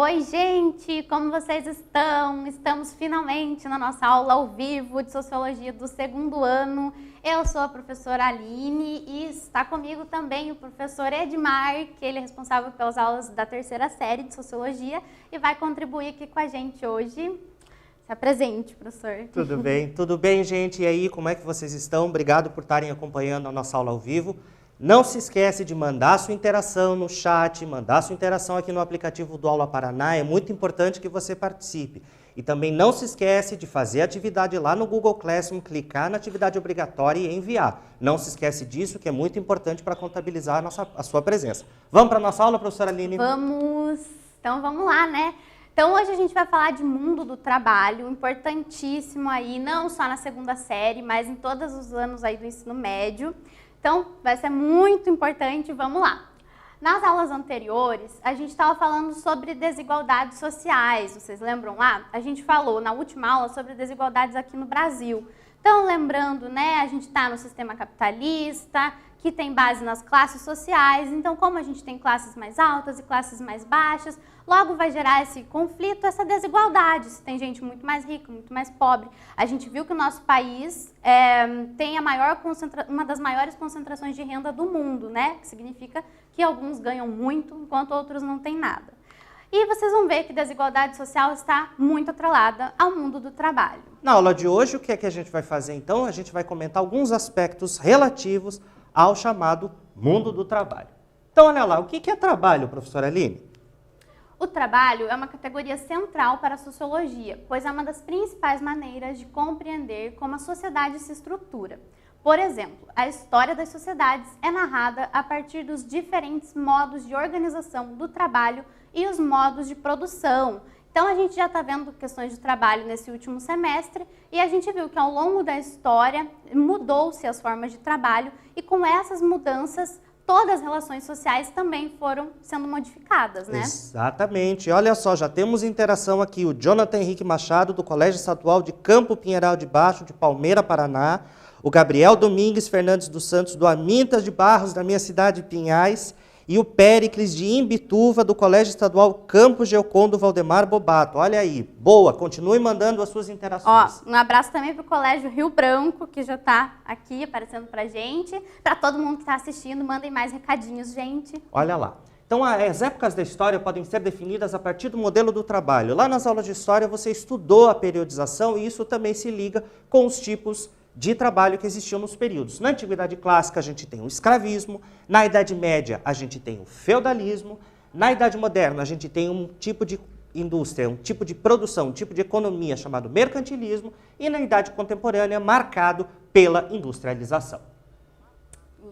Oi, gente! Como vocês estão? Estamos finalmente na nossa aula ao vivo de Sociologia do segundo ano. Eu sou a professora Aline e está comigo também o professor Edmar, que ele é responsável pelas aulas da terceira série de Sociologia e vai contribuir aqui com a gente hoje. Se apresente, professor. Tudo bem, gente? E aí, como é que vocês estão? Obrigado por estarem acompanhando a nossa aula ao vivo. Não se esquece de mandar sua interação no chat, mandar sua interação aqui no aplicativo do Aula Paraná. É muito importante que você participe. E também não se esquece de fazer a atividade lá no Google Classroom, clicar na atividade obrigatória e enviar. Não se esquece disso, que é muito importante para contabilizar a sua presença. Vamos para a nossa aula, professora Aline? Vamos! Então vamos lá, né? Então hoje a gente vai falar de mundo do trabalho, importantíssimo aí, não só na segunda série, mas em todos os anos aí do ensino médio. Então, vai ser muito importante, vamos lá. Nas aulas anteriores, a gente estava falando sobre desigualdades sociais, vocês lembram lá? A gente falou na última aula sobre desigualdades aqui no Brasil. Então, lembrando, né, a gente está no sistema capitalista, que tem base nas classes sociais, então como a gente tem classes mais altas e classes mais baixas, logo vai gerar esse conflito, essa desigualdade, se tem gente muito mais rica, muito mais pobre. A gente viu que o nosso país tem uma das maiores concentrações de renda do mundo, né? Que significa que alguns ganham muito, enquanto outros não têm nada. E vocês vão ver que desigualdade social está muito atrelada ao mundo do trabalho. Na aula de hoje, o que é que a gente vai fazer então? A gente vai comentar alguns aspectos relativos ao chamado mundo do trabalho. Então, olha lá, o que é trabalho, professora Aline? O trabalho é uma categoria central para a sociologia, pois é uma das principais maneiras de compreender como a sociedade se estrutura. Por exemplo, a história das sociedades é narrada a partir dos diferentes modos de organização do trabalho e os modos de produção. Então, a gente já está vendo questões de trabalho nesse último semestre e a gente viu que ao longo da história mudou-se as formas de trabalho e com essas mudanças todas as relações sociais também foram sendo modificadas, né? Exatamente. Olha só, já temos interação aqui. O Jonathan Henrique Machado, do Colégio Estadual de Campo Pinheiral de Baixo, de Palmeira, Paraná. O Gabriel Domingues Fernandes dos Santos, do Amintas de Barros, da minha cidade de Pinhais. E o Péricles de Imbituva, do Colégio Estadual Campo Geocondo Valdemar Bobato. Olha aí, boa, continue mandando as suas interações. Ó, um abraço também para o Colégio Rio Branco, que já está aqui aparecendo para a gente. Para todo mundo que está assistindo, mandem mais recadinhos, gente. Olha lá. Então, as épocas da história podem ser definidas a partir do modelo do trabalho. Lá nas aulas de história você estudou a periodização e isso também se liga com os tipos de trabalho que existiam nos períodos. Na Antiguidade Clássica a gente tem o escravismo, na Idade Média a gente tem o feudalismo, na Idade Moderna a gente tem um tipo de indústria, um tipo de produção, um tipo de economia chamado mercantilismo e na Idade Contemporânea marcado pela industrialização.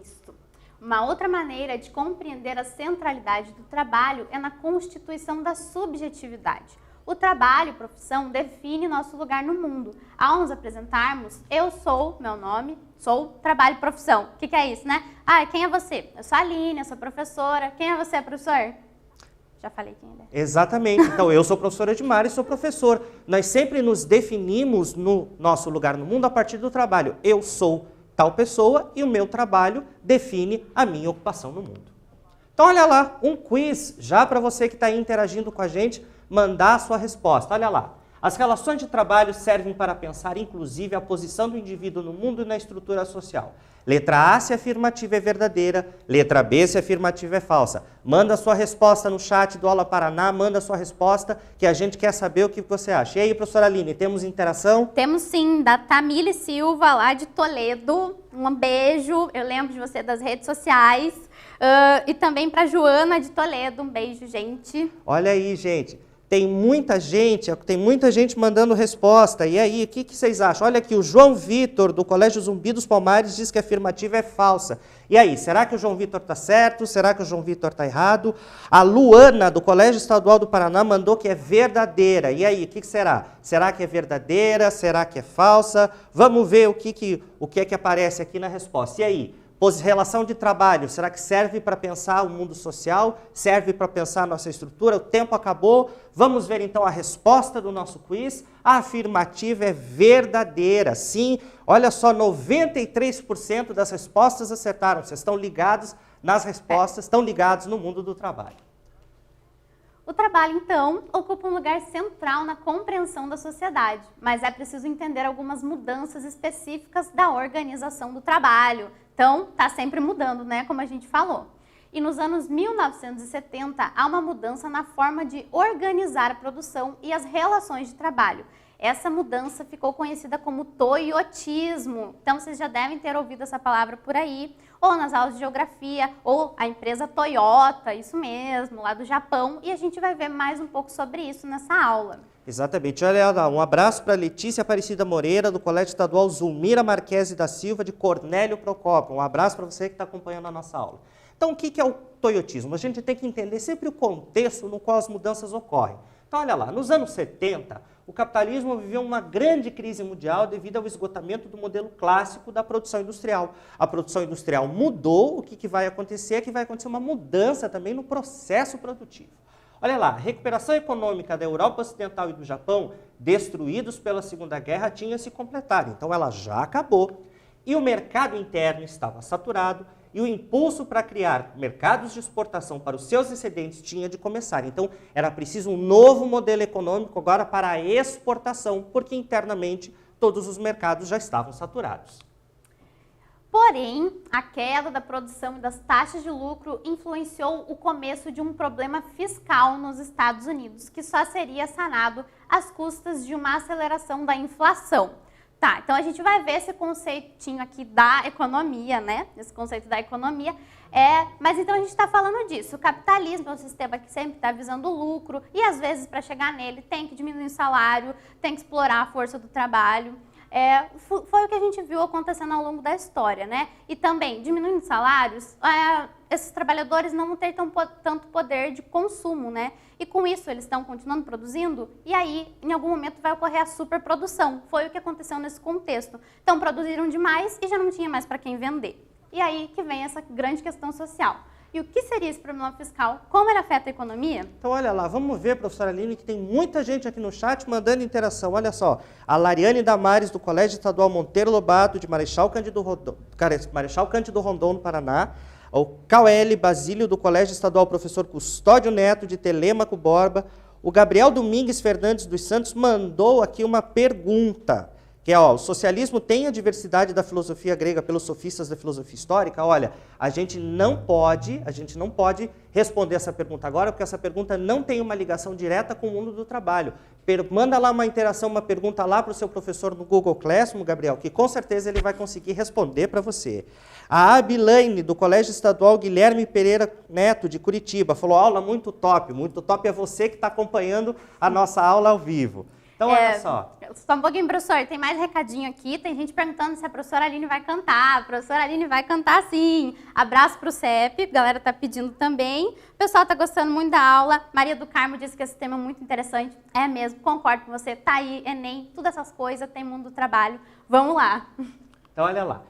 Isso. Uma outra maneira de compreender a centralidade do trabalho é na constituição da subjetividade. O trabalho, profissão, define nosso lugar no mundo. Ao nos apresentarmos, eu sou, meu nome, sou, trabalho, profissão. O que é isso, né? Ah, quem é você? Eu sou a Aline, eu sou professora. Quem é você, professor? Já falei quem ele é. Exatamente. Então, eu sou professora Edmar e sou professor. Nós sempre nos definimos no nosso lugar no mundo a partir do trabalho. Eu sou tal pessoa e o meu trabalho define a minha ocupação no mundo. Então, olha lá, um quiz já para você que está aí interagindo com a gente, mandar a sua resposta. Olha lá. As relações de trabalho servem para pensar, inclusive, a posição do indivíduo no mundo e na estrutura social. Letra A, se a afirmativa é verdadeira. Letra B, se a afirmativa é falsa. Manda a sua resposta no chat do Aula Paraná, manda a sua resposta, que a gente quer saber o que você acha. E aí, professora Aline, temos interação? Temos sim, da Tamile Silva, lá de Toledo. Um beijo, eu lembro de você das redes sociais. E também para Joana de Toledo, um beijo, gente. Olha aí, gente. Tem muita gente mandando resposta. E aí, o que vocês acham? Olha aqui, o João Vitor, do Colégio Zumbi dos Palmares, diz que a afirmativa é falsa. E aí, será que o João Vitor está certo? Será que o João Vitor está errado? A Luana, do Colégio Estadual do Paraná, mandou que é verdadeira. E aí, o que será? Será que é verdadeira? Será que é falsa? Vamos ver o que é que aparece aqui na resposta. E aí? Relação de trabalho, será que serve para pensar o mundo social? Serve para pensar a nossa estrutura? O tempo acabou. Vamos ver então a resposta do nosso quiz. A afirmativa é verdadeira. Sim, olha só, 93% das respostas acertaram. Vocês estão ligados nas respostas, estão ligados no mundo do trabalho. O trabalho, então, ocupa um lugar central na compreensão da sociedade, mas é preciso entender algumas mudanças específicas da organização do trabalho. Então, está sempre mudando, né, como a gente falou. E nos anos 1970, há uma mudança na forma de organizar a produção e as relações de trabalho. Essa mudança ficou conhecida como toyotismo. Então, vocês já devem ter ouvido essa palavra por aí, ou nas aulas de geografia, ou a empresa Toyota, isso mesmo, lá do Japão. E a gente vai ver mais um pouco sobre isso nessa aula. Exatamente. Olha lá, um abraço para Letícia Aparecida Moreira, do Colégio Estadual Zulmira Marquese da Silva, de Cornélio Procópio. Um abraço para você que está acompanhando a nossa aula. Então, o que é o toyotismo? A gente tem que entender sempre o contexto no qual as mudanças ocorrem. Então, olha lá, nos anos 70, o capitalismo viveu uma grande crise mundial devido ao esgotamento do modelo clássico da produção industrial. A produção industrial mudou, o que vai acontecer é que vai acontecer uma mudança também no processo produtivo. Olha lá, a recuperação econômica da Europa Ocidental e do Japão, destruídos pela Segunda Guerra, tinha se completado. Então, ela já acabou. E o mercado interno estava saturado, e o impulso para criar mercados de exportação para os seus excedentes tinha de começar. Então, era preciso um novo modelo econômico agora para a exportação, porque internamente todos os mercados já estavam saturados. Porém, a queda da produção e das taxas de lucro influenciou o começo de um problema fiscal nos Estados Unidos, que só seria sanado às custas de uma aceleração da inflação. Tá, então a gente vai ver esse conceitinho aqui da economia, né? Esse conceito da economia. Mas então a gente está falando disso. O capitalismo é um sistema que sempre está visando o lucro e às vezes para chegar nele tem que diminuir o salário, tem que explorar a força do trabalho. Foi o que a gente viu acontecendo ao longo da história, né? E também, diminuindo salários, esses trabalhadores não vão ter tanto poder de consumo, né? E com isso eles estão continuando produzindo e aí, em algum momento, vai ocorrer a superprodução. Foi o que aconteceu nesse contexto. Então, produziram demais e já não tinha mais para quem vender. E aí que vem essa grande questão social. E o que seria esse problema fiscal? Como ele afeta a economia? Então, olha lá, vamos ver, professora Aline, que tem muita gente aqui no chat mandando interação. Olha só, a Lariane Damares, do Colégio Estadual Monteiro Lobato, de Marechal Cândido Rondon, no Paraná. O Caueli Basílio, do Colégio Estadual Professor Custódio Neto, de Telêmaco Borba. O Gabriel Domingues Fernandes dos Santos mandou aqui uma pergunta. Que é, o socialismo tem a diversidade da filosofia grega pelos sofistas da filosofia histórica? Olha, a gente não pode responder essa pergunta agora, porque essa pergunta não tem uma ligação direta com o mundo do trabalho. Manda lá uma interação, uma pergunta lá para o seu professor no Google Classroom, Gabriel, que com certeza ele vai conseguir responder para você. A Abilaine, do Colégio Estadual Guilherme Pereira Neto, de Curitiba, falou, aula muito top é você que está acompanhando a nossa aula ao vivo. Então, olha só. Só um pouquinho, professor. Tem mais recadinho aqui. Tem gente perguntando se a professora Aline vai cantar. A professora Aline vai cantar, sim. Abraço para o CEP. A galera está pedindo também. O pessoal está gostando muito da aula. Maria do Carmo disse que esse tema é muito interessante. É mesmo, concordo com você. Tá aí, Enem, todas essas coisas, tem mundo do trabalho. Vamos lá. Então, olha lá.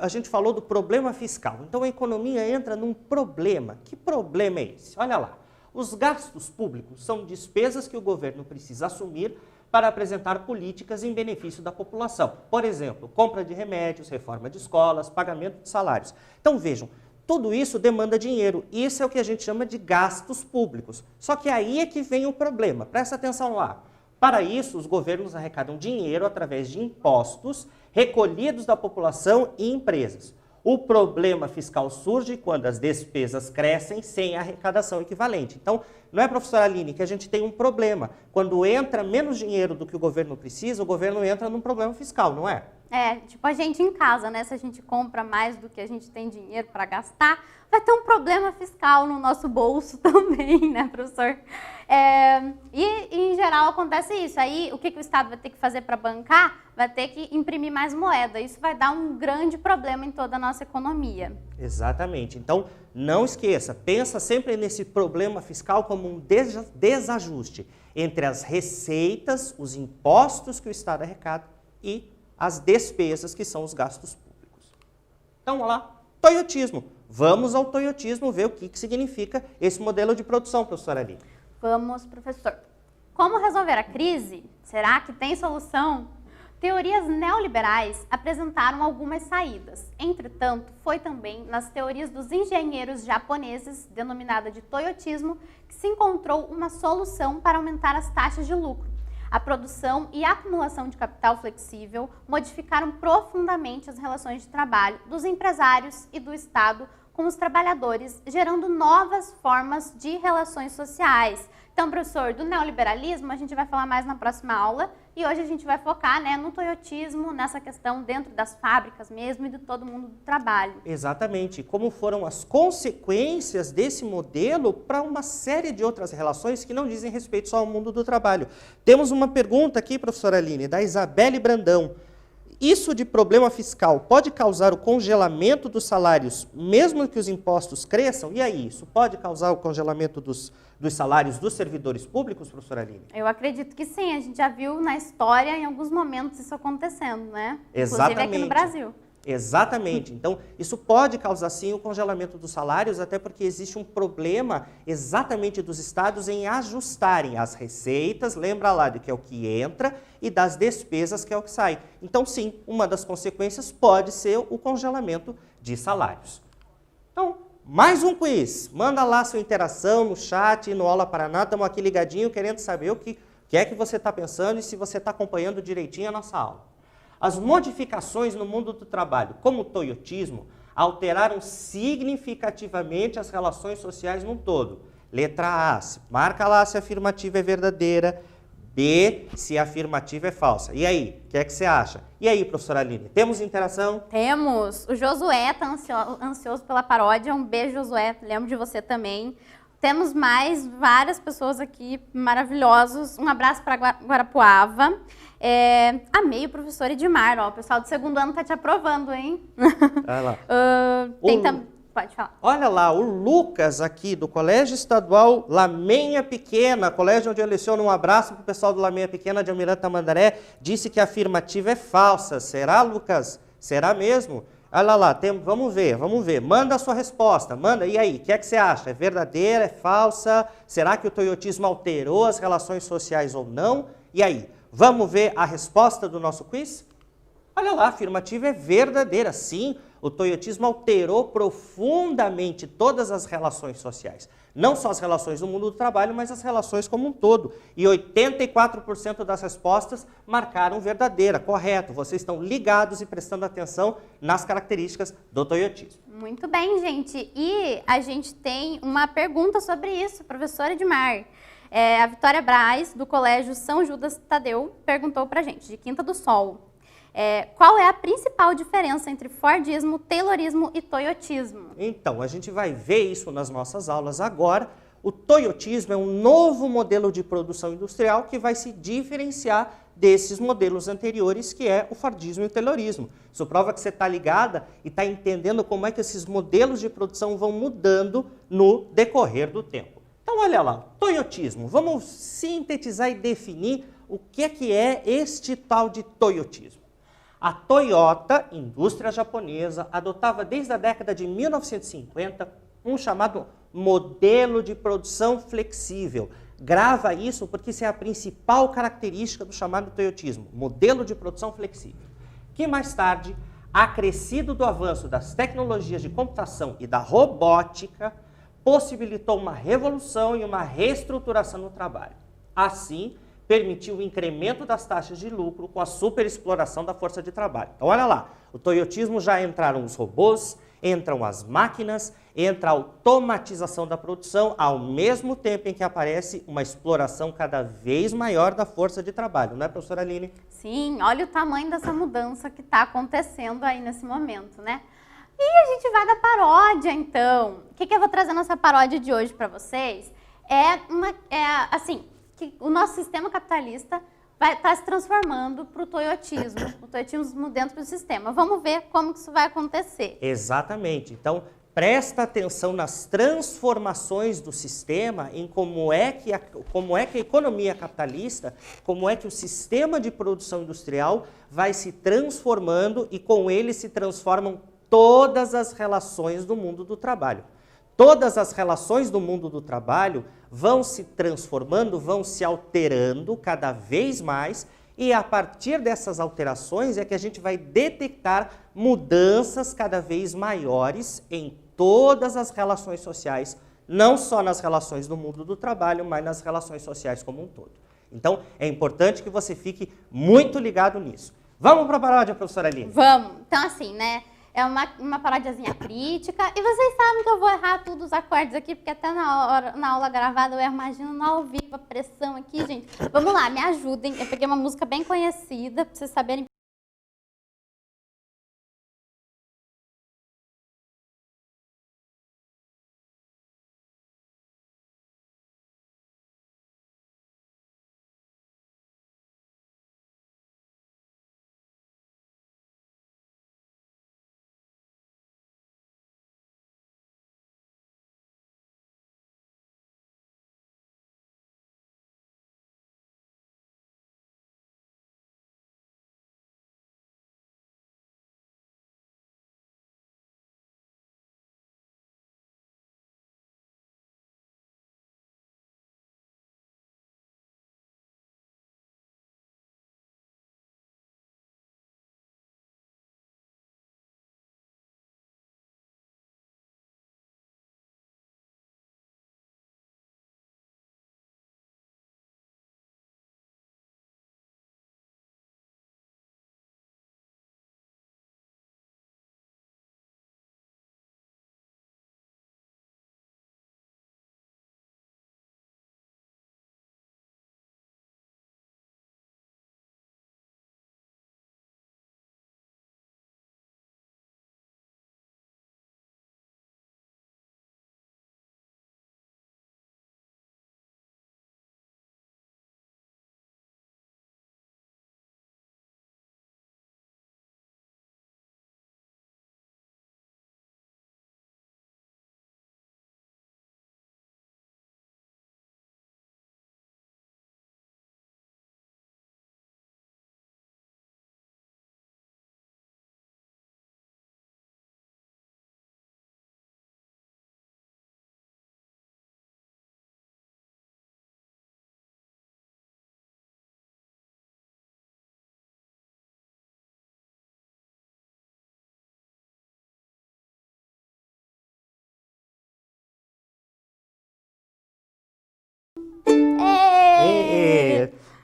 A gente falou do problema fiscal. Então, a economia entra num problema. Que problema é esse? Olha lá. Os gastos públicos são despesas que o governo precisa assumir para apresentar políticas em benefício da população. Por exemplo, compra de remédios, reforma de escolas, pagamento de salários. Então vejam, tudo isso demanda dinheiro. Isso é o que a gente chama de gastos públicos. Só que aí é que vem o problema. Presta atenção lá. Para isso, os governos arrecadam dinheiro através de impostos recolhidos da população e empresas. O problema fiscal surge quando as despesas crescem sem arrecadação equivalente. Então, não é, professora Aline, que a gente tem um problema. Quando entra menos dinheiro do que o governo precisa, o governo entra num problema fiscal, não é? Tipo a gente em casa, né? Se a gente compra mais do que a gente tem dinheiro para gastar, vai ter um problema fiscal no nosso bolso também, né, professor? Em geral, acontece isso. Aí, o que o Estado vai ter que fazer para bancar? Vai ter que imprimir mais moeda. Isso vai dar um grande problema em toda a nossa economia. Exatamente. Então, não esqueça, pensa sempre nesse problema fiscal como um desajuste entre as receitas, os impostos que o Estado arrecada e as despesas, que são os gastos públicos. Então, olha lá, toyotismo. Vamos ao toyotismo ver o que significa esse modelo de produção, professora Aline. Vamos, professor. Como resolver a crise? Será que tem solução? Teorias neoliberais apresentaram algumas saídas. Entretanto, foi também nas teorias dos engenheiros japoneses, denominada de toyotismo, que se encontrou uma solução para aumentar as taxas de lucro. A produção e a acumulação de capital flexível modificaram profundamente as relações de trabalho dos empresários e do Estado com os trabalhadores, gerando novas formas de relações sociais. Então, professor, do neoliberalismo a gente vai falar mais na próxima aula e hoje a gente vai focar, né, no toyotismo, nessa questão dentro das fábricas mesmo e de todo mundo do trabalho. Exatamente. Como foram as consequências desse modelo para uma série de outras relações que não dizem respeito só ao mundo do trabalho. Temos uma pergunta aqui, professora Aline, da Isabelle Brandão. Isso de problema fiscal pode causar o congelamento dos salários, mesmo que os impostos cresçam? E aí, isso pode causar o congelamento dos salários dos servidores públicos, professora Aline? Eu acredito que sim, a gente já viu na história em alguns momentos isso acontecendo, né? Exatamente. Inclusive aqui no Brasil. Exatamente. Então, isso pode causar sim o congelamento dos salários, até porque existe um problema exatamente dos estados em ajustarem as receitas, lembra lá de que é o que entra, e das despesas, que é o que sai. Então, sim, uma das consequências pode ser o congelamento de salários. Então, mais um quiz. Manda lá sua interação no chat, no Aula Paraná. Estamos aqui ligadinho, querendo saber o que é que você está pensando e se você está acompanhando direitinho a nossa aula. As modificações no mundo do trabalho, como o toyotismo, alteraram significativamente as relações sociais no todo. Letra A, marca lá se a afirmativa é verdadeira. B, se a afirmativa é falsa. E aí, o que é que você acha? E aí, professora Aline, temos interação? Temos. O Josué está ansioso pela paródia. Um beijo, Josué. Lembro de você também. Temos mais várias pessoas aqui maravilhosos. Um abraço para Guarapuava. Amei o professor Edmar. Ó, o pessoal do segundo ano está te aprovando, hein? Olha lá. Pode falar. Olha lá, o Lucas aqui do Colégio Estadual Lameia Pequena, colégio onde eu leciono. Um abraço para o pessoal do Lameia Pequena de Almirante Tamandaré. Disse que a afirmativa é falsa. Será, Lucas? Será mesmo? Olha lá, vamos ver. Manda a sua resposta, manda. E aí, o que é que você acha? É verdadeira, é falsa? Será que o toyotismo alterou as relações sociais ou não? E aí, vamos ver a resposta do nosso quiz? Olha lá, a afirmativa é verdadeira. Sim, o toyotismo alterou profundamente todas as relações sociais. Não só as relações no mundo do trabalho, mas as relações como um todo. E 84% das respostas marcaram verdadeira, correto. Vocês estão ligados e prestando atenção nas características do toyotismo. Muito bem, gente. E a gente tem uma pergunta sobre isso, professora Edmar. A Vitória Braz, do Colégio São Judas Tadeu, perguntou pra gente, de Quinta do Sol. Qual é a principal diferença entre Fordismo, Taylorismo e toyotismo? Então, a gente vai ver isso nas nossas aulas agora. O toyotismo é um novo modelo de produção industrial que vai se diferenciar desses modelos anteriores, que é o Fordismo e o Taylorismo. Isso prova que você está ligada e está entendendo como é que esses modelos de produção vão mudando no decorrer do tempo. Então, olha lá, toyotismo. Vamos sintetizar e definir o que é este tal de toyotismo. A Toyota, indústria japonesa, adotava desde a década de 1950 um chamado modelo de produção flexível. Grava isso porque isso é a principal característica do chamado toyotismo, modelo de produção flexível, que mais tarde, acrescido do avanço das tecnologias de computação e da robótica, possibilitou uma revolução e uma reestruturação no trabalho. Assim, permitiu o incremento das taxas de lucro com a superexploração da força de trabalho. Então, olha lá, o toyotismo já entraram os robôs, entram as máquinas, entra a automatização da produção, ao mesmo tempo em que aparece uma exploração cada vez maior da força de trabalho, não é, professora Aline? Sim, olha o tamanho dessa mudança que está acontecendo aí nesse momento, né? E a gente vai da paródia, então. O que eu vou trazer nessa paródia de hoje para vocês? Que o nosso sistema capitalista vai estar se transformando para o toyotismo dentro do sistema. Vamos ver como que isso vai acontecer. Exatamente. Então, presta atenção nas transformações do sistema, em como é que a economia capitalista, como é que o sistema de produção industrial vai se transformando e com ele se transformam todas as relações do mundo do trabalho. Todas as relações do mundo do trabalho vão se transformando, vão se alterando cada vez mais E a partir dessas alterações é que a gente vai detectar mudanças cada vez maiores em todas as relações sociais, não só nas relações do mundo do trabalho, mas nas relações sociais como um todo. Então, é importante que você fique muito ligado nisso. Vamos para a paródia, professora Aline? Vamos. Então, assim, né? É uma paródiazinha crítica. E vocês sabem que eu vou errar todos os acordes aqui, porque até na aula gravada eu imagino no ao vivo, a pressão aqui, gente. Vamos lá, me ajudem. Eu peguei uma música bem conhecida, para vocês saberem.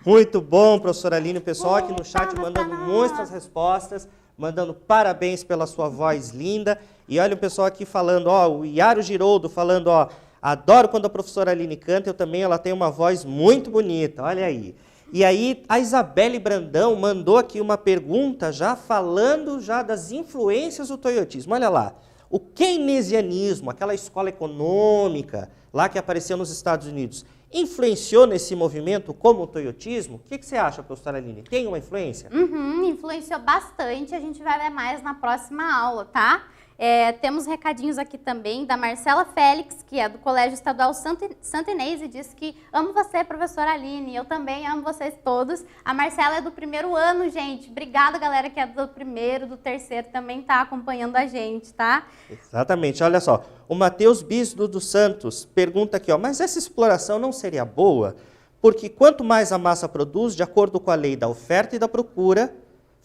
Muito bom, professora Aline. O pessoal aqui no chat mandando muitas respostas, mandando parabéns pela sua voz linda. E olha o pessoal aqui falando, ó, o Iaro Giroldo falando, ó, adoro quando a professora Aline canta, eu também, ela tem uma voz muito bonita, olha aí. E aí, a Isabelle Brandão mandou aqui uma pergunta já falando já das influências do toyotismo. Olha lá, o keynesianismo, aquela escola econômica lá que apareceu nos Estados Unidos, influenciou nesse movimento como o toyotismo? O que você acha, professora Aline? Tem uma influência? Influenciou bastante, a gente vai ver mais na próxima aula, tá? Temos recadinhos aqui também da Marcela Félix, que é do Colégio Estadual Santa Inês, e diz que amo você, professora Aline, eu também amo vocês todos. A Marcela é do primeiro ano, gente. Obrigada, galera, que é do primeiro, do terceiro, também tá acompanhando a gente, tá? Exatamente, olha só. O Matheus Bisdo dos Santos pergunta aqui, ó, mas essa exploração não seria boa? Porque quanto mais a massa produz, de acordo com a lei da oferta e da procura,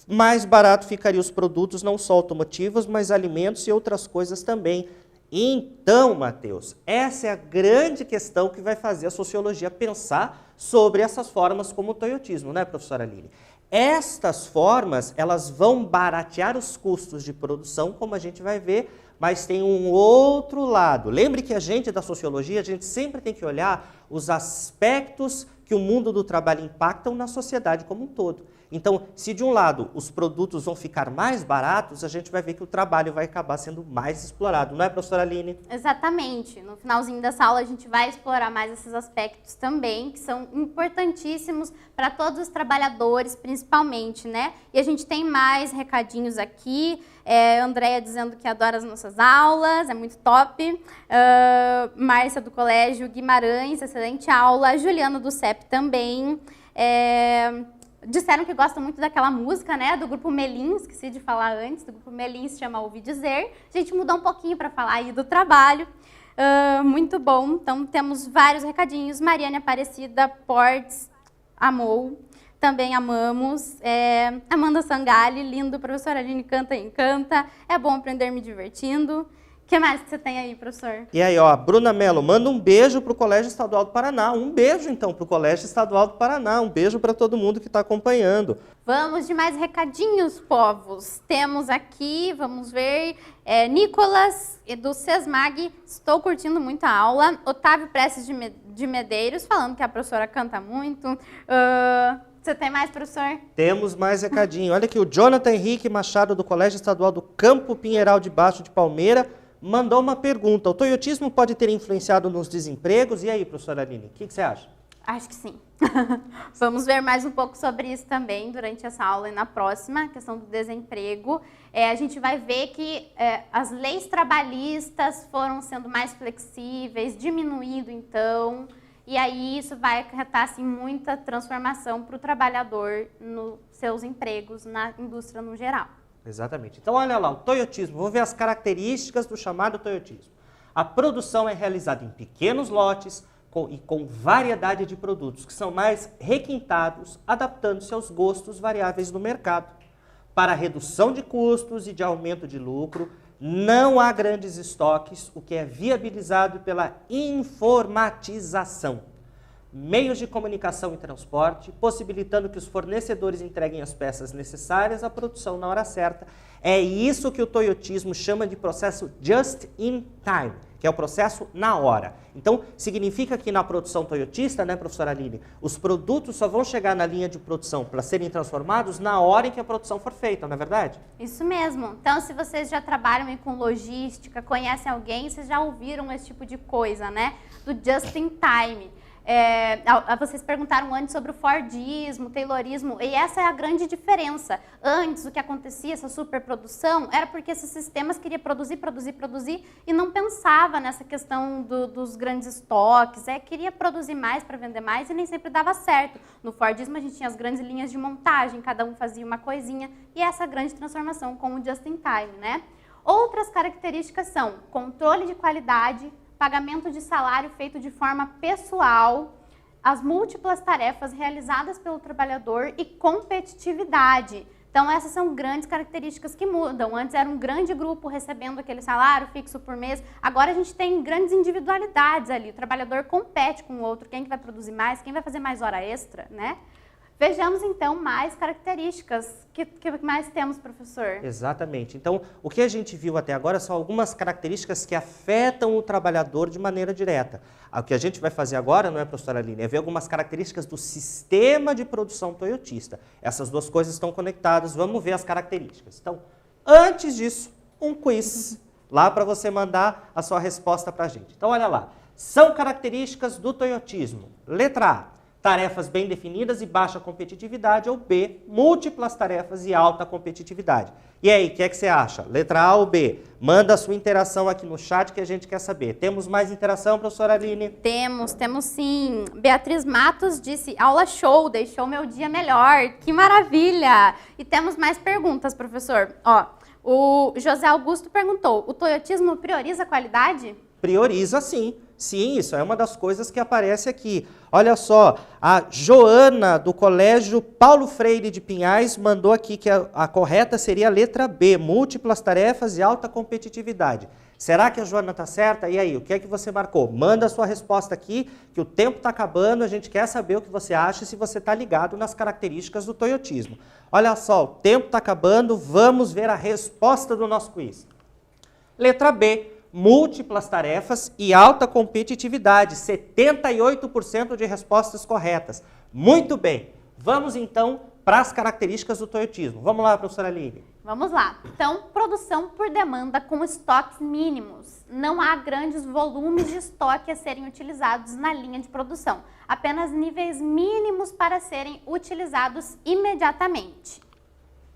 mais barato ficariam os produtos, não só automotivos, mas alimentos e outras coisas também. Então, Matheus, essa é a grande questão que vai fazer a sociologia pensar sobre essas formas como o toyotismo, né, professora Aline? Estas formas, elas vão baratear os custos de produção, como a gente vai ver, mas tem um outro lado. Lembre que a gente da sociologia, a gente sempre tem que olhar os aspectos que o mundo do trabalho impactam na sociedade como um todo. Então, se de um lado os produtos vão ficar mais baratos, a gente vai ver que o trabalho vai acabar sendo mais explorado, não é, professora Aline? Exatamente. No finalzinho dessa aula a gente vai explorar mais esses aspectos também, que são importantíssimos para todos os trabalhadores, principalmente, né? E a gente tem mais recadinhos aqui. Andréia dizendo que adora as nossas aulas, é muito top. Márcia do Colégio Guimarães, excelente aula. Juliana do CEP também. Disseram que gostam muito daquela música, né, do Grupo Melim, esqueci de falar antes, do Grupo Melim, se chama Ouvi Dizer. A gente mudou um pouquinho para falar aí do trabalho. Muito bom, então temos vários recadinhos. Mariane Aparecida Portes, amou. também amamos. Amanda Sangalli, lindo, professora Aline canta e encanta. É bom aprender me divertindo. O que mais que você tem aí, professor? E aí, ó, Bruna Mello, manda um beijo para o Colégio Estadual do Paraná. Um beijo, então, para o Colégio Estadual do Paraná. Um beijo para todo mundo que está acompanhando. Vamos de mais recadinhos, povos. Temos aqui, vamos ver, Nicolas, do SESMAG, estou curtindo muito a aula. Otávio Prestes de Medeiros, falando que a professora canta muito. Você tem mais, professor? Temos mais recadinho. Olha aqui, o Jonathan Henrique Machado, do Colégio Estadual do Campo Pinheiral de Baixo de Palmeira, mandou uma pergunta. O toyotismo pode ter influenciado nos desempregos? E aí, professora Aline, o que você acha? Acho que sim. Vamos ver mais um pouco sobre isso também durante essa aula e na próxima, questão do desemprego. A gente vai ver que as leis trabalhistas foram sendo mais flexíveis, diminuindo então, e aí isso vai acarretar assim, muita transformação para o trabalhador nos seus empregos na indústria no geral. Exatamente. Então, olha lá, o toyotismo. Vamos ver as características do chamado toyotismo. A produção é realizada em pequenos lotes e com variedade de produtos, que são mais requintados, adaptando-se aos gostos variáveis do mercado. Para redução de custos e de aumento de lucro, não há grandes estoques, o que é viabilizado pela informatização. Meios de comunicação e transporte, possibilitando que os fornecedores entreguem as peças necessárias à produção na hora certa. É isso que o toyotismo chama de processo just in time, que é o processo na hora. Então, significa que na produção toyotista, né, professora Aline, os produtos só vão chegar na linha de produção para serem transformados na hora em que a produção for feita, não é verdade? Isso mesmo. Então, se vocês já trabalham com logística, conhecem alguém, vocês já ouviram esse tipo de coisa, né? Do just in time. Vocês perguntaram antes sobre o Fordismo, o Taylorismo, e essa é a grande diferença. Antes, o que acontecia, essa superprodução, era porque esses sistemas queriam produzir e não pensava nessa questão dos grandes estoques, queria produzir mais para vender mais e nem sempre dava certo. No Fordismo, a gente tinha as grandes linhas de montagem, cada um fazia uma coisinha, e essa grande transformação com o just in time, né? Outras características são controle de qualidade, pagamento de salário feito de forma pessoal, as múltiplas tarefas realizadas pelo trabalhador e competitividade. Então, essas são grandes características que mudam. Antes era um grande grupo recebendo aquele salário fixo por mês, agora a gente tem grandes individualidades ali. O trabalhador compete com o outro, quem que vai produzir mais, quem vai fazer mais hora extra, né? Vejamos, então, mais características. O que mais temos, professor? Exatamente. Então, o que a gente viu até agora são algumas características que afetam o trabalhador de maneira direta. O que a gente vai fazer agora, não é, professora Aline, é ver algumas características do sistema de produção toyotista. Essas duas coisas estão conectadas, vamos ver as características. Então, antes disso, um quiz lá para você mandar a sua resposta para a gente. Então, olha lá. São características do toyotismo. Letra A. Tarefas bem definidas e baixa competitividade, ou B, múltiplas tarefas e alta competitividade. E aí, o que é que você acha? Letra A ou B? Manda a sua interação aqui no chat que a gente quer saber. Temos mais interação, professora Aline? Temos sim. Beatriz Matos disse, aula show, deixou meu dia melhor. Que maravilha! E temos mais perguntas, professor. O José Augusto perguntou, o toyotismo prioriza a qualidade? Prioriza sim. Sim, isso é uma das coisas que aparece aqui. Olha só, a Joana, do Colégio Paulo Freire de Pinhais, mandou aqui que a correta seria a letra B, múltiplas tarefas e alta competitividade. Será que a Joana está certa? E aí, o que é que você marcou? Manda a sua resposta aqui, que o tempo está acabando, a gente quer saber o que você acha e se você está ligado nas características do toyotismo. Olha só, o tempo está acabando, vamos ver a resposta do nosso quiz. Letra B. Múltiplas tarefas e alta competitividade, 78% de respostas corretas. Muito bem, vamos então para as características do toyotismo. Vamos lá, professora Aline. Vamos lá. Então, produção por demanda com estoques mínimos. Não há grandes volumes de estoque a serem utilizados na linha de produção. Apenas níveis mínimos para serem utilizados imediatamente.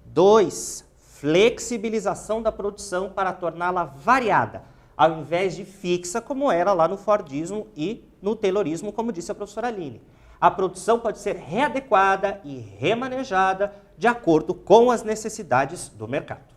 2. Flexibilização da produção para torná-la variada, ao invés de fixa, como era lá no Fordismo e no Taylorismo, como disse a professora Aline. A produção pode ser readequada e remanejada de acordo com as necessidades do mercado.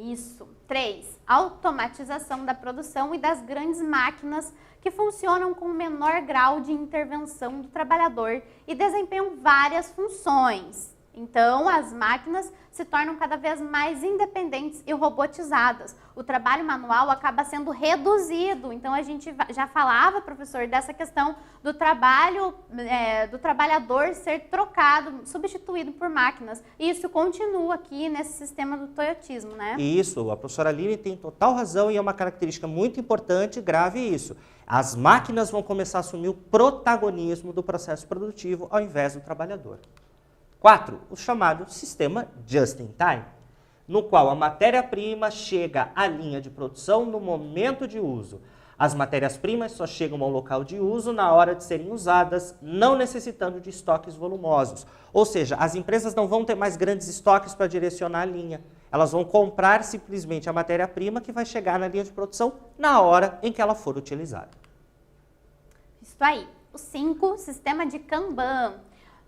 Isso. 3. automatização da produção e das grandes máquinas que funcionam com menor grau de intervenção do trabalhador e desempenham várias funções. Então, as máquinas se tornam cada vez mais independentes e robotizadas. O trabalho manual acaba sendo reduzido. Então, a gente já falava, professor, dessa questão do trabalho, do trabalhador ser trocado, substituído por máquinas. E isso continua aqui nesse sistema do toyotismo, né? Isso, a professora Aline tem total razão e é uma característica muito importante, grave isso. As máquinas vão começar a assumir o protagonismo do processo produtivo ao invés do trabalhador. 4. O chamado sistema just-in-time, no qual a matéria-prima chega à linha de produção no momento de uso. As matérias-primas só chegam ao local de uso na hora de serem usadas, não necessitando de estoques volumosos. Ou seja, as empresas não vão ter mais grandes estoques para direcionar a linha. Elas vão comprar simplesmente a matéria-prima que vai chegar na linha de produção na hora em que ela for utilizada. Isso aí. O 5, sistema de Kanban,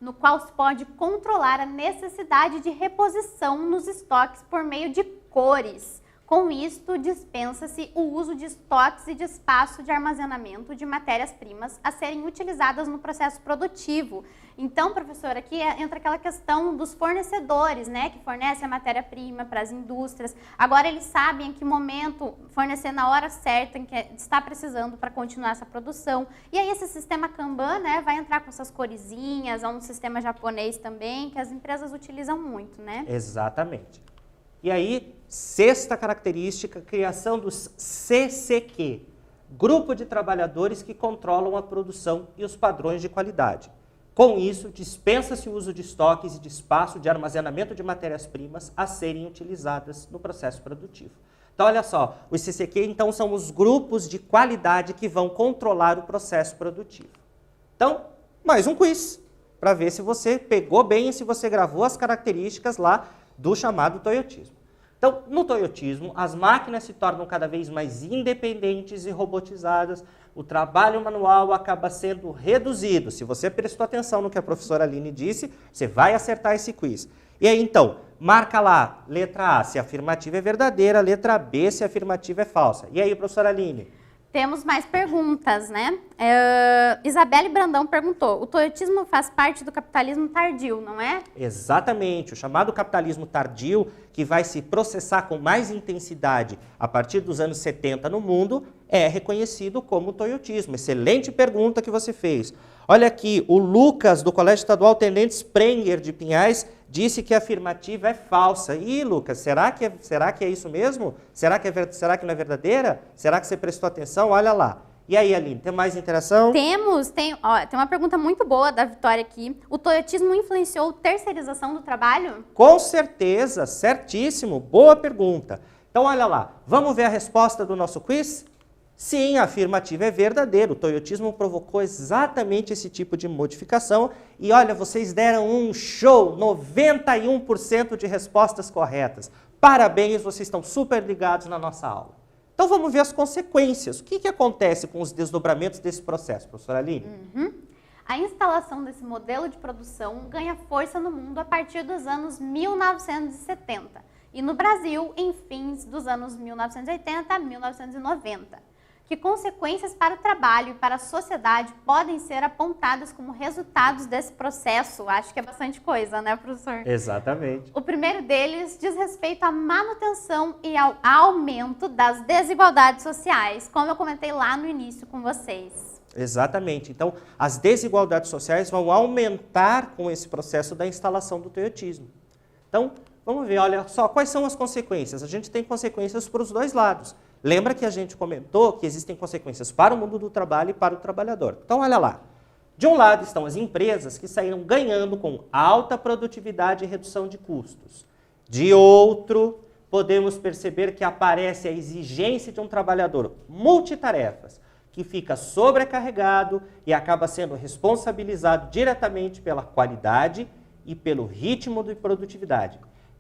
no qual se pode controlar a necessidade de reposição nos estoques por meio de cores. Com isto, dispensa-se o uso de estoques e de espaço de armazenamento de matérias-primas a serem utilizadas no processo produtivo. Então, professor, aqui entra aquela questão dos fornecedores, né, que fornecem a matéria-prima para as indústrias. Agora, eles sabem em que momento fornecer na hora certa, em que está precisando para continuar essa produção. E aí, esse sistema Kanban, né, vai entrar com essas coresinhas, é um sistema japonês também, que as empresas utilizam muito, né? Exatamente. E aí, sexta característica, criação dos CCQ, Grupo de Trabalhadores que controlam a produção e os padrões de qualidade. Com isso, dispensa-se o uso de estoques e de espaço de armazenamento de matérias-primas a serem utilizadas no processo produtivo. Então, olha só, os CCQ, então, são os grupos de qualidade que vão controlar o processo produtivo. Então, mais um quiz, para ver se você pegou bem e se você gravou as características lá do chamado toyotismo. Então, no toyotismo, as máquinas se tornam cada vez mais independentes e robotizadas, o trabalho manual acaba sendo reduzido. Se você prestou atenção no que a professora Aline disse, você vai acertar esse quiz. E aí, então, marca lá, letra A, se a afirmativa é verdadeira, letra B, se a afirmativa é falsa. E aí, professora Aline? Temos mais perguntas, né? Isabelle Brandão perguntou, o toyotismo faz parte do capitalismo tardio, não é? Exatamente, o chamado capitalismo tardio, que vai se processar com mais intensidade a partir dos anos 70 no mundo, é reconhecido como toyotismo. Excelente pergunta que você fez. Olha aqui, o Lucas, do Colégio Estadual Tenente Sprenger de Pinhais, disse que a afirmativa é falsa. Ih, Lucas, será que é isso mesmo? Será que não é verdadeira? Será que você prestou atenção? Olha lá. E aí, Aline, tem mais interação? Tem uma pergunta muito boa da Vitória aqui. O toyotismo influenciou a terceirização do trabalho? Com certeza, certíssimo. Boa pergunta. Então, olha lá. Vamos ver a resposta do nosso quiz? Sim, a afirmativa é verdadeira. O toyotismo provocou exatamente esse tipo de modificação. E olha, vocês deram um show, 91% de respostas corretas. Parabéns, vocês estão super ligados na nossa aula. Então vamos ver as consequências. O que acontece com os desdobramentos desse processo, professora Aline? A instalação desse modelo de produção ganha força no mundo a partir dos anos 1970 e no Brasil em fins dos anos 1980 a 1990. Que consequências para o trabalho e para a sociedade podem ser apontadas como resultados desse processo? Acho que é bastante coisa, né, professor? Exatamente. O primeiro deles diz respeito à manutenção e ao aumento das desigualdades sociais, como eu comentei lá no início com vocês. Exatamente. Então, as desigualdades sociais vão aumentar com esse processo da instalação do toyotismo. Então, vamos ver, olha só, quais são as consequências? A gente tem consequências para os dois lados. Lembra que a gente comentou que existem consequências para o mundo do trabalho e para o trabalhador. Então, olha lá. De um lado estão as empresas que saíram ganhando com alta produtividade e redução de custos. De outro, podemos perceber que aparece a exigência de um trabalhador multitarefas, que fica sobrecarregado e acaba sendo responsabilizado diretamente pela qualidade e pelo ritmo de produtividade.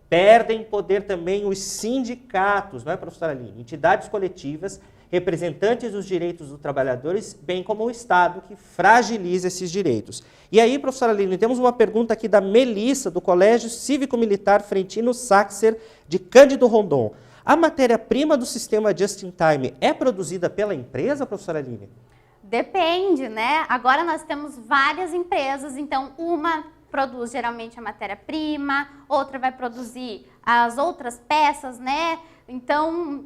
Perdem poder também os sindicatos, não é, professora Aline? Entidades coletivas, representantes dos direitos dos trabalhadores, bem como o Estado, que fragiliza esses direitos. E aí, professora Aline, temos uma pergunta aqui da Melissa, do Colégio Cívico-Militar Frentino Saxer, de Cândido Rondon. A matéria-prima do sistema Just-in-Time é produzida pela empresa, professora Aline? Depende, né? Agora nós temos várias empresas, então uma produz geralmente a matéria-prima, outra vai produzir as outras peças, né? Então,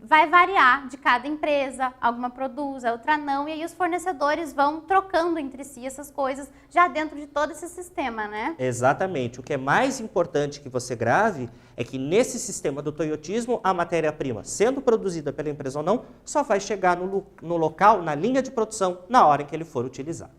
vai variar de cada empresa, alguma produz, a outra não, e aí os fornecedores vão trocando entre si essas coisas já dentro de todo esse sistema, né? Exatamente. O que é mais importante que você grave é que nesse sistema do toyotismo, a matéria-prima, sendo produzida pela empresa ou não, só vai chegar no local, na linha de produção, na hora em que ele for utilizado.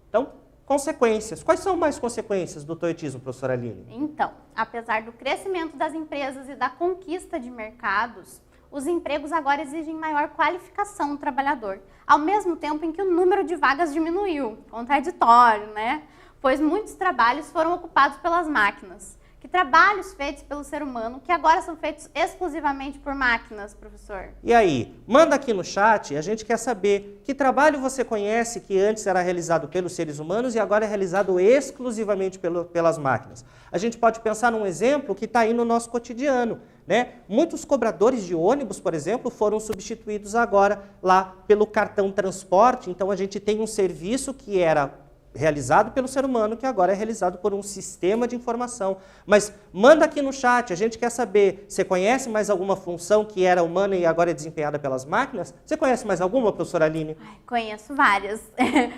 Então, consequências. Quais são mais consequências do toyotismo, professora Aline? Então, apesar do crescimento das empresas e da conquista de mercados, os empregos agora exigem maior qualificação do trabalhador, ao mesmo tempo em que o número de vagas diminuiu. Contraditório, né? Pois muitos trabalhos foram ocupados pelas máquinas. Que trabalhos feitos pelo ser humano, que agora são feitos exclusivamente por máquinas, professor? E aí, manda aqui no chat, a gente quer saber que trabalho você conhece que antes era realizado pelos seres humanos e agora é realizado exclusivamente pelas máquinas. A gente pode pensar num exemplo que está aí no nosso cotidiano, né? Muitos cobradores de ônibus, por exemplo, foram substituídos agora lá pelo cartão transporte, então a gente tem um serviço que era realizado pelo ser humano, que agora é realizado por um sistema de informação. Mas manda aqui no chat, a gente quer saber, você conhece mais alguma função que era humana e agora é desempenhada pelas máquinas? Você conhece mais alguma, professora Aline? Conheço várias.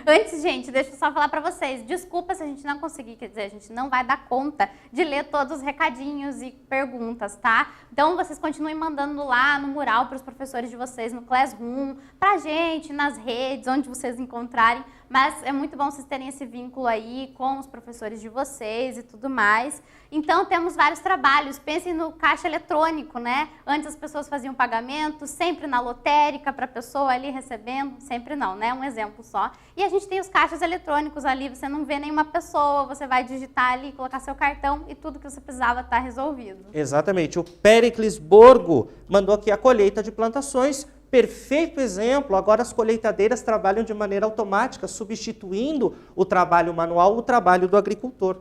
Antes, gente, deixa eu só falar para vocês, desculpa se a gente não conseguir, quer dizer, a gente não vai dar conta de ler todos os recadinhos e perguntas, tá? Então, vocês continuem mandando lá no mural para os professores de vocês, no Classroom, pra gente, nas redes, onde vocês encontrarem, mas é muito bom vocês terem esse vínculo aí com os professores de vocês e tudo mais. Então, temos vários trabalhos. Pensem no caixa eletrônico, né? Antes as pessoas faziam pagamento, sempre na lotérica, para a pessoa ali recebendo. Sempre não, né? Um exemplo só. E a gente tem os caixas eletrônicos ali, você não vê nenhuma pessoa, você vai digitar ali, colocar seu cartão e tudo que você precisava está resolvido. Exatamente. O Pericles Borgo mandou aqui a colheita de plantações. Perfeito exemplo, agora as colheitadeiras trabalham de maneira automática, substituindo o trabalho manual, o trabalho do agricultor.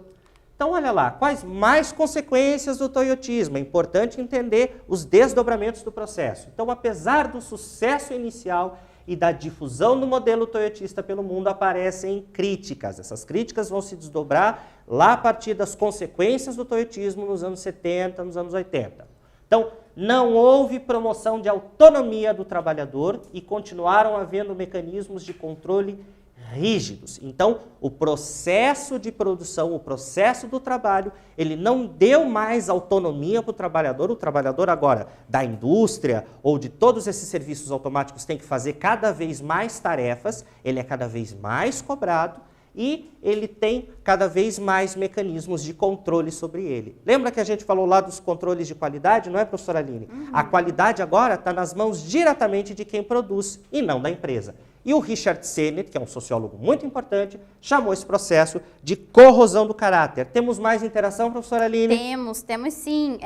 Então, olha lá, quais mais consequências do toyotismo? É importante entender os desdobramentos do processo. Então, apesar do sucesso inicial e da difusão do modelo toyotista pelo mundo, aparecem críticas. Essas críticas vão se desdobrar lá a partir das consequências do toyotismo nos anos 70, nos anos 80. Então, não houve promoção de autonomia do trabalhador e continuaram havendo mecanismos de controle rígidos. Então, o processo de produção, o processo do trabalho, ele não deu mais autonomia para o trabalhador agora da indústria ou de todos esses serviços automáticos tem que fazer cada vez mais tarefas, ele é cada vez mais cobrado e ele tem cada vez mais mecanismos de controle sobre ele. Lembra que a gente falou lá dos controles de qualidade, não é, professora Aline? A qualidade agora está nas mãos diretamente de quem produz e não da empresa. E o Richard Sennett, que é um sociólogo muito importante, chamou esse processo de corrosão do caráter. Temos mais interação, professora Aline? Temos sim.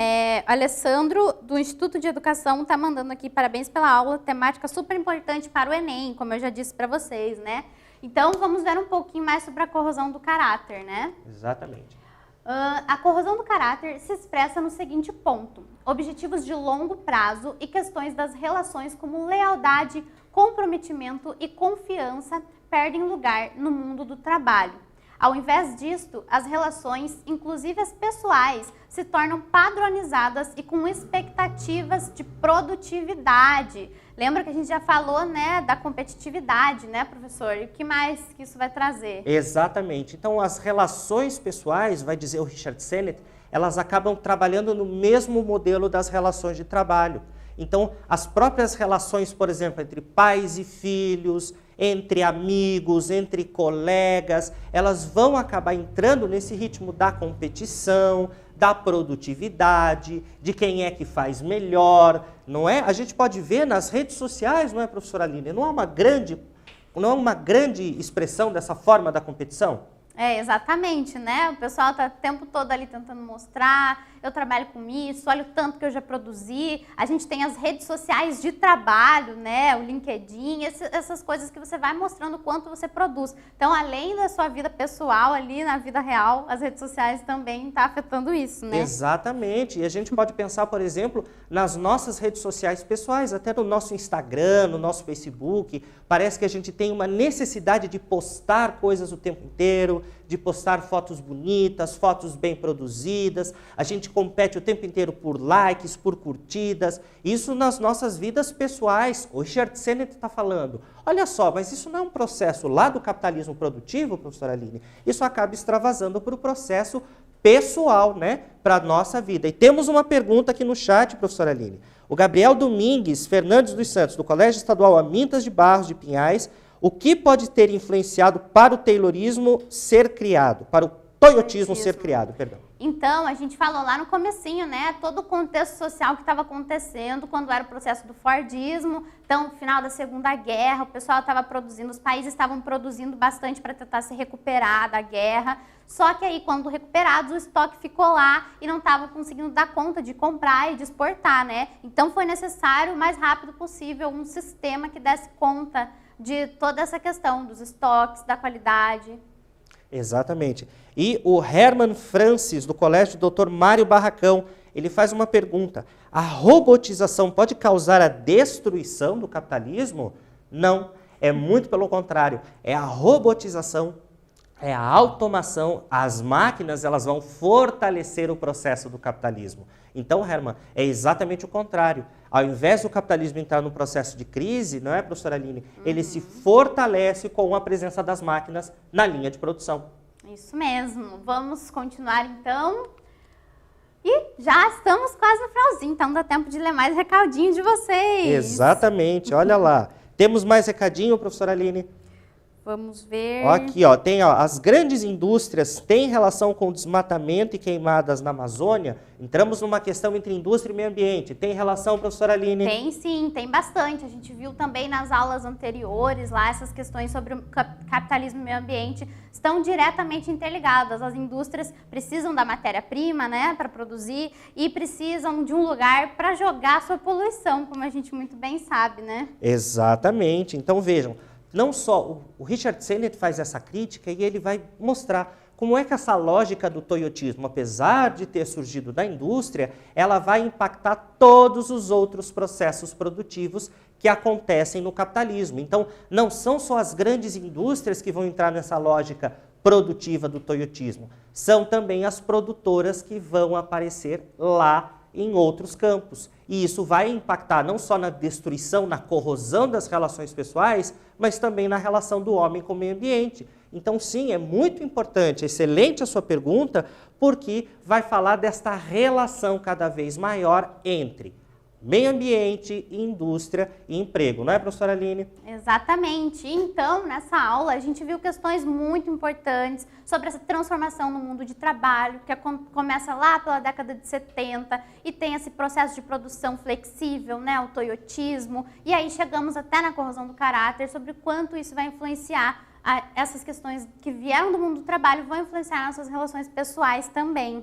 Alessandro, do Instituto de Educação, está mandando aqui parabéns pela aula, temática super importante para o Enem, como eu já disse para vocês, né? Então, vamos ver um pouquinho mais sobre a corrosão do caráter, né? Exatamente. A corrosão do caráter se expressa no seguinte ponto: objetivos de longo prazo e questões das relações como lealdade, comprometimento e confiança perdem lugar no mundo do trabalho. Ao invés disto, as relações, inclusive as pessoais, se tornam padronizadas e com expectativas de produtividade. Lembra que a gente já falou, né, da competitividade, né, professor? E o que mais que isso vai trazer? Exatamente. Então, as relações pessoais, vai dizer o Richard Sennett, elas acabam trabalhando no mesmo modelo das relações de trabalho. Então, as próprias relações, por exemplo, entre pais e filhos, entre amigos, entre colegas, elas vão acabar entrando nesse ritmo da competição, da produtividade, de quem é que faz melhor, não é? A gente pode ver nas redes sociais, não é, professora Aline? Não é uma grande expressão dessa forma da competição? Exatamente, né? O pessoal está o tempo todo ali tentando mostrar eu trabalho com isso, olha o tanto que eu já produzi. A gente tem as redes sociais de trabalho, né? O LinkedIn, essas coisas que você vai mostrando o quanto você produz. Então, além da sua vida pessoal ali na vida real, as redes sociais também estão afetando isso, né? Exatamente. E a gente pode pensar, por exemplo, nas nossas redes sociais pessoais, até no nosso Instagram, no nosso Facebook. Parece que a gente tem uma necessidade de postar coisas o tempo inteiro, de postar fotos bonitas, fotos bem produzidas. A gente compete o tempo inteiro por likes, por curtidas. Isso nas nossas vidas pessoais. O Richard Sennett está falando, olha só, mas isso não é um processo lá do capitalismo produtivo, professora Aline? Isso acaba extravasando para o processo pessoal, né, para a nossa vida. E temos uma pergunta aqui no chat, professora Aline. O Gabriel Domingues Fernandes dos Santos, do Colégio Estadual Amintas de Barros de Pinhais, o que pode ter influenciado para o taylorismo ser criado, para o toyotismo ser criado, perdão? Então, a gente falou lá no comecinho, né, todo o contexto social que estava acontecendo quando era o processo do Fordismo. Então, no final da Segunda Guerra, o pessoal estava produzindo, os países estavam produzindo bastante para tentar se recuperar da guerra. Só que aí, quando recuperados, o estoque ficou lá e não estavam conseguindo dar conta de comprar e de exportar, né? Então, foi necessário, o mais rápido possível, um sistema que desse conta de toda essa questão dos estoques, da qualidade. Exatamente. E o Herman Francis, do Colégio Dr. Mário Barracão, ele faz uma pergunta. A robotização pode causar a destruição do capitalismo? Não, é muito pelo contrário. É a robotização, é a automação, as máquinas, elas vão fortalecer o processo do capitalismo. Então, Herman, é exatamente o contrário. Ao invés do capitalismo entrar num processo de crise, não é, professora Aline? Ele se fortalece com a presença das máquinas na linha de produção. Isso mesmo. Vamos continuar, então. E já estamos quase no finalzinho, então dá tempo de ler mais recadinho de vocês. Exatamente, olha lá. Temos mais recadinho, professora Aline? Vamos ver. Ó, aqui, ó, tem, ó, as grandes indústrias têm relação com desmatamento e queimadas na Amazônia? Entramos numa questão entre indústria e meio ambiente. Tem relação, professora Aline? Tem sim, tem bastante. A gente viu também nas aulas anteriores lá essas questões sobre o capitalismo e meio ambiente estão diretamente interligadas. As indústrias precisam da matéria-prima, né, para produzir e precisam de um lugar para jogar a sua poluição, como a gente muito bem sabe, né? Exatamente. Então vejam, não só o Richard Sennett faz essa crítica e ele vai mostrar como é que essa lógica do toyotismo, apesar de ter surgido da indústria, ela vai impactar todos os outros processos produtivos que acontecem no capitalismo. Então, não são só as grandes indústrias que vão entrar nessa lógica produtiva do toyotismo, são também as produtoras que vão aparecer lá em outros campos. E isso vai impactar não só na destruição, na corrosão das relações pessoais, mas também na relação do homem com o meio ambiente. Então, sim, é muito importante, excelente a sua pergunta, porque vai falar desta relação cada vez maior entre meio ambiente, indústria e emprego, não é, professora Aline? Exatamente. Então, nessa aula, a gente viu questões muito importantes sobre essa transformação no mundo de trabalho, que começa lá pela década de 70 e tem esse processo de produção flexível, né, o toyotismo, e aí chegamos até na corrosão do caráter, sobre o quanto isso vai influenciar essas questões que vieram do mundo do trabalho, vão influenciar nossas relações pessoais também.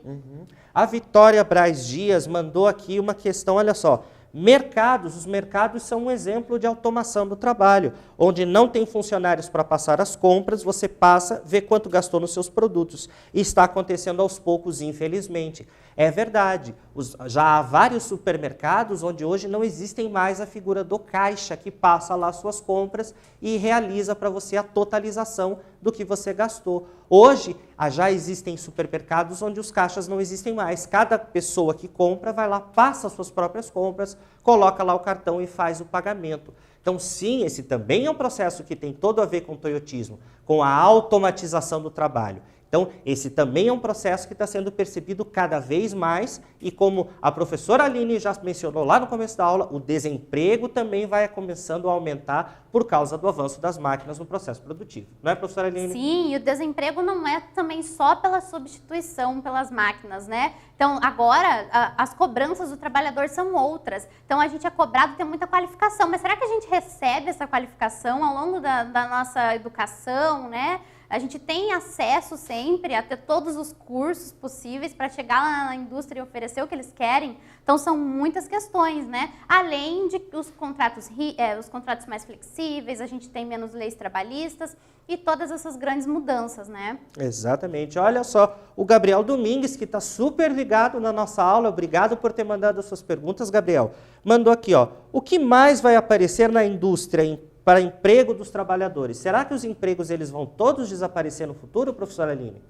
A Vitória Braz Dias mandou aqui uma questão, olha só. Os mercados são um exemplo de automação do trabalho, onde não tem funcionários para passar as compras, você passa, vê quanto gastou nos seus produtos. E está acontecendo aos poucos, infelizmente. É verdade, já há vários supermercados onde hoje não existem mais a figura do caixa que passa lá suas compras e realiza para você a totalização do que você gastou. Hoje, já existem supermercados onde os caixas não existem mais. Cada pessoa que compra vai lá, passa as suas próprias compras, coloca lá o cartão e faz o pagamento. Então, sim, esse também é um processo que tem todo a ver com o toyotismo, com a automatização do trabalho. Então, esse também é um processo que está sendo percebido cada vez mais e como a professora Aline já mencionou lá no começo da aula, o desemprego também vai começando a aumentar por causa do avanço das máquinas no processo produtivo. Não é, professora Aline? Sim, e o desemprego não é também só pela substituição pelas máquinas, né? Então, agora, as cobranças do trabalhador são outras. Então, a gente é cobrado ter muita qualificação. Mas será que a gente recebe essa qualificação ao longo da nossa educação, né? A gente tem acesso sempre a ter todos os cursos possíveis para chegar lá na indústria e oferecer o que eles querem. Então, são muitas questões, né? Além de os contratos mais flexíveis, a gente tem menos leis trabalhistas e todas essas grandes mudanças, né? Exatamente. Olha só, o Gabriel Domingues, que está super ligado na nossa aula, obrigado por ter mandado as suas perguntas, Gabriel. Mandou aqui, ó, o que mais vai aparecer na indústria para emprego dos trabalhadores? Será que os empregos eles vão todos desaparecer no futuro, professora Aline?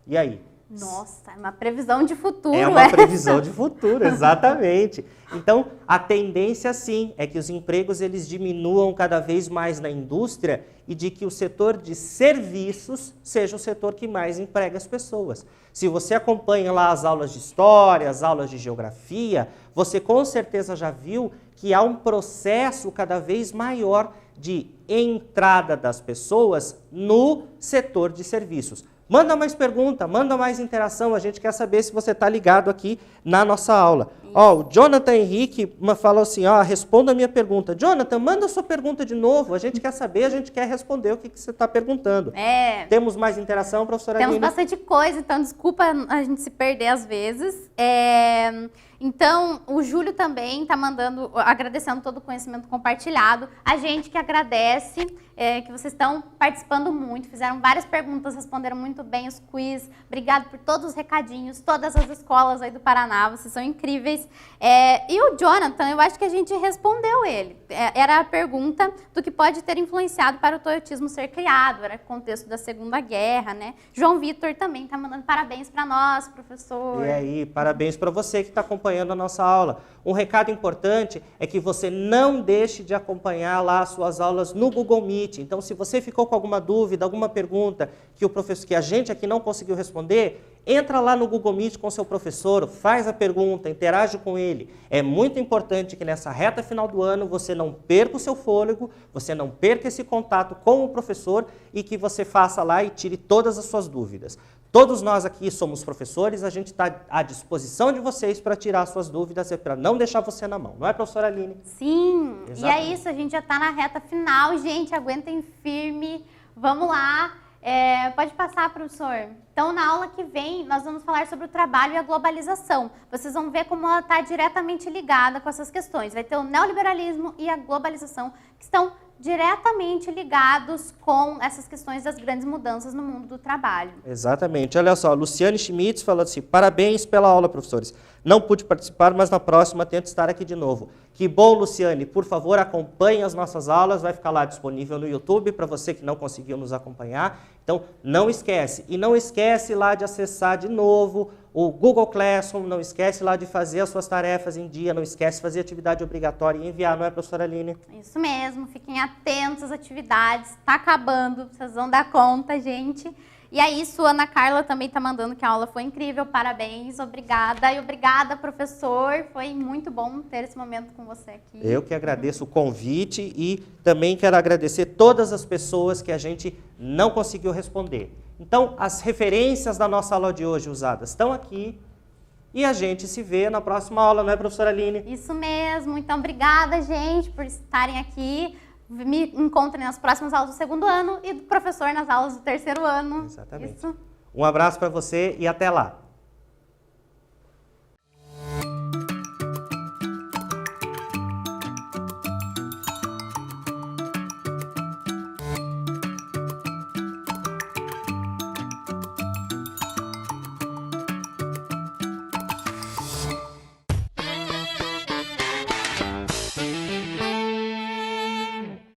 E aí? Nossa, é uma previsão de futuro. É uma previsão de futuro, exatamente. Então, a tendência, sim, é que os empregos eles diminuam cada vez mais na indústria e de que o setor de serviços seja o setor que mais emprega as pessoas. Se você acompanha lá as aulas de história, as aulas de geografia, você com certeza já viu que há um processo cada vez maior de entrada das pessoas no setor de serviços. Manda mais pergunta, manda mais interação, a gente quer saber se você está ligado aqui na nossa aula. Ó, o Jonathan Henrique falou assim, ó, responda a minha pergunta. Jonathan, manda a sua pergunta de novo, a gente quer saber, a gente quer responder o que você está perguntando. Temos mais interação, professora Aline? Temos bastante coisa, então desculpa a gente se perder às vezes. Então, o Júlio também está agradecendo todo o conhecimento compartilhado. A gente que agradece, que vocês estão participando muito, fizeram várias perguntas, responderam muito bem os quiz. Obrigado por todos os recadinhos, todas as escolas aí do Paraná, vocês são incríveis. E o Jonathan, eu acho que a gente respondeu ele. Era a pergunta do que pode ter influenciado para o toyotismo ser criado, era o contexto da Segunda Guerra, né? João Vitor também está mandando parabéns para nós, professor. E aí, parabéns para você que está acompanhando a nossa aula. Um recado importante é que você não deixe de acompanhar lá as suas aulas no Google Meet. Então, se você ficou com alguma dúvida, alguma pergunta que a gente aqui não conseguiu responder, entra lá no Google Meet com seu professor, faz a pergunta, interage com ele. É muito importante que nessa reta final do ano você não perca o seu fôlego, você não perca esse contato com o professor e que você faça lá e tire todas as suas dúvidas. Todos nós aqui somos professores, a gente está à disposição de vocês para tirar suas dúvidas e para não deixar você na mão. Não é, professora Aline? Sim, exatamente. E é isso, a gente já está na reta final, gente, aguentem firme, vamos lá. Pode passar, professor. Então, na aula que vem, nós vamos falar sobre o trabalho e a globalização. Vocês vão ver como ela está diretamente ligada com essas questões. Vai ter o neoliberalismo e a globalização, que estão diretamente ligados com essas questões das grandes mudanças no mundo do trabalho. Exatamente. Olha só, Luciane Schmitz falou assim, parabéns pela aula, professores. Não pude participar, mas na próxima tento estar aqui de novo. Que bom, Luciane. Por favor, acompanhe as nossas aulas, vai ficar lá disponível no YouTube para você que não conseguiu nos acompanhar. Então, não esquece. E não esquece lá de acessar de novo o Google Classroom, não esquece lá de fazer as suas tarefas em dia, não esquece de fazer atividade obrigatória e enviar, não é, professora Aline? Isso mesmo, fiquem atentos às atividades, está acabando, vocês vão dar conta, gente. E é isso, a Ana Carla também está mandando que a aula foi incrível, parabéns, obrigada. E obrigada, professor, foi muito bom ter esse momento com você aqui. Eu que agradeço o convite e também quero agradecer todas as pessoas que a gente não conseguiu responder. Então, as referências da nossa aula de hoje usadas estão aqui e a gente se vê na próxima aula, não é, professora Aline? Isso mesmo, então obrigada, gente, por estarem aqui. Me encontrem nas próximas aulas do segundo ano e do professor nas aulas do terceiro ano. Exatamente. Isso. Um abraço para você e até lá.